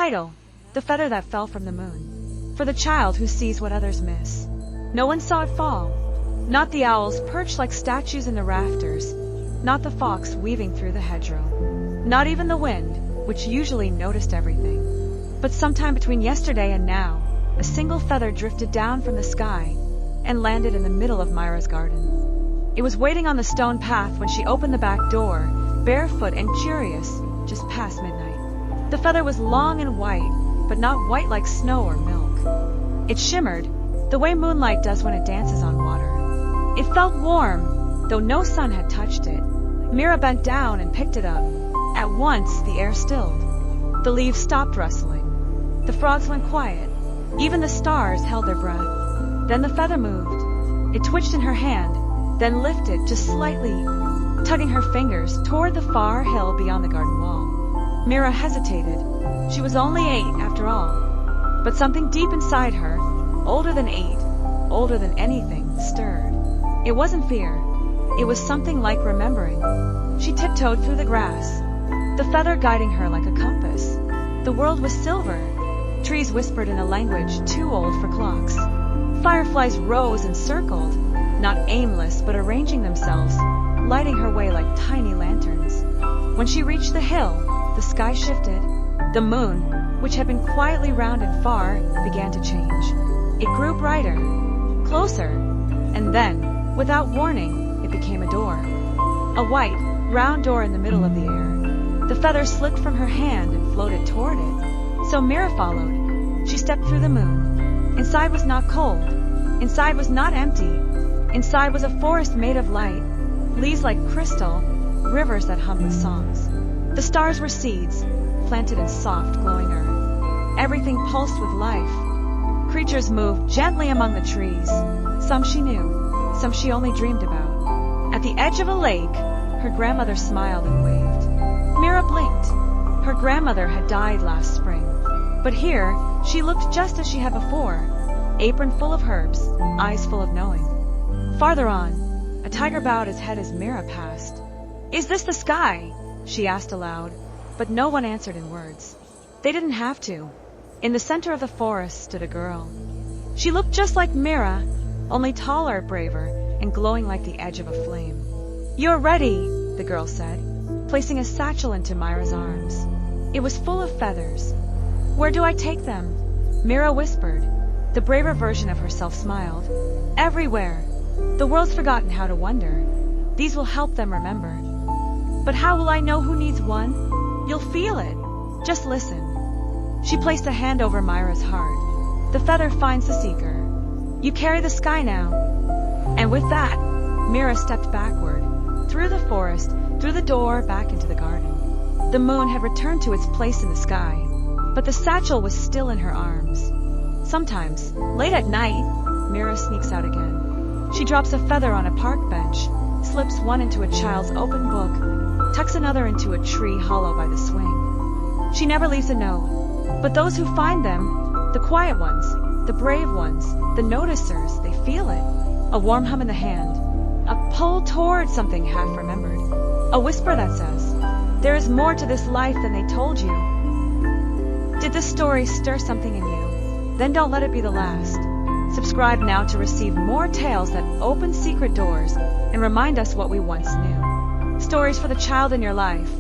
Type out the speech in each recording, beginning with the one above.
title, The Feather That Fell from the Moon, for the child who sees what others miss. No one saw it fall. Not the owls perched like statues in the rafters, not the fox weaving through the hedgerow, not even the wind, which usually noticed everything. But sometime between yesterday and now, a single feather drifted down from the sky and landed in the middle of Mira's garden. It was waiting on the stone path when she opened the back door, barefoot and curious, just past midnight. The feather was long and white, but not white like snow or milk. It shimmered, the way moonlight does when it dances on water. It felt warm, though no sun had touched it. Mira bent down and picked it up. At once, the air stilled. The leaves stopped rustling. The frogs went quiet. Even the stars held their breath. Then the feather moved. It twitched in her hand, then lifted just slightly, tugging her fingers toward the far hill beyond the garden wall. Mira hesitated. She was only 8 after all. But something deep inside her, older than 8, older than anything, stirred. It wasn't fear. It was something like remembering. She tiptoed through the grass, the feather guiding her like a compass. The world was silver. Trees whispered in a language too old for clocks. Fireflies rose and circled, not aimless but arranging themselves, lighting her way like tiny lanterns. When she reached the hill, the sky shifted. The moon, which had been quietly round and far, began to change. It grew brighter, closer, and then, without warning, it became a door. A white, round door in the middle of the air. The feather slipped from her hand and floated toward it. So Mira followed. She stepped through the moon. Inside was not cold. Inside was not empty. Inside was a forest made of light, leaves like crystal, rivers that hummed with songs. The stars were seeds, planted in soft, glowing earth. Everything pulsed with life. Creatures moved gently among the trees. Some she knew, some she only dreamed about. At the edge of a lake, her grandmother smiled and waved. Mira blinked. Her grandmother had died last spring. But here, she looked just as she had before, apron full of herbs, eyes full of knowing. Farther on, a tiger bowed his head as Mira passed. "Is this the sky?" she asked aloud, but no one answered in words. They didn't have to. In the center of the forest stood a girl. She looked just like Mira, only taller, braver, and glowing like the edge of a flame. "You're ready," the girl said, placing a satchel into Mira's arms. It was full of feathers. "Where do I take them?" Mira whispered. The braver version of herself smiled. "Everywhere. The world's forgotten how to wonder. These will help them remember." "But how will I know who needs one?" "You'll feel it. Just listen." She placed a hand over Mira's heart. "The feather finds the seeker. You carry the sky now." And with that, Mira stepped backward, through the forest, through the door, back into the garden. The moon had returned to its place in the sky, but the satchel was still in her arms. Sometimes, late at night, Mira sneaks out again. She drops a feather on a park bench, slips one into a child's open book, tucks another into a tree hollow by the swing. She never leaves a note, but those who find them, the quiet ones, the brave ones, the noticers, they feel it. A warm hum in the hand, a pull toward something half remembered, a whisper that says, "There is more to this life than they told you." Did this story stir something in you? Then don't let it be the last. Subscribe now to receive more tales that open secret doors and remind us what we once knew. Stories for the child in your life,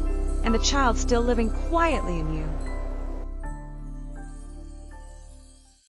and the child still living quietly in you.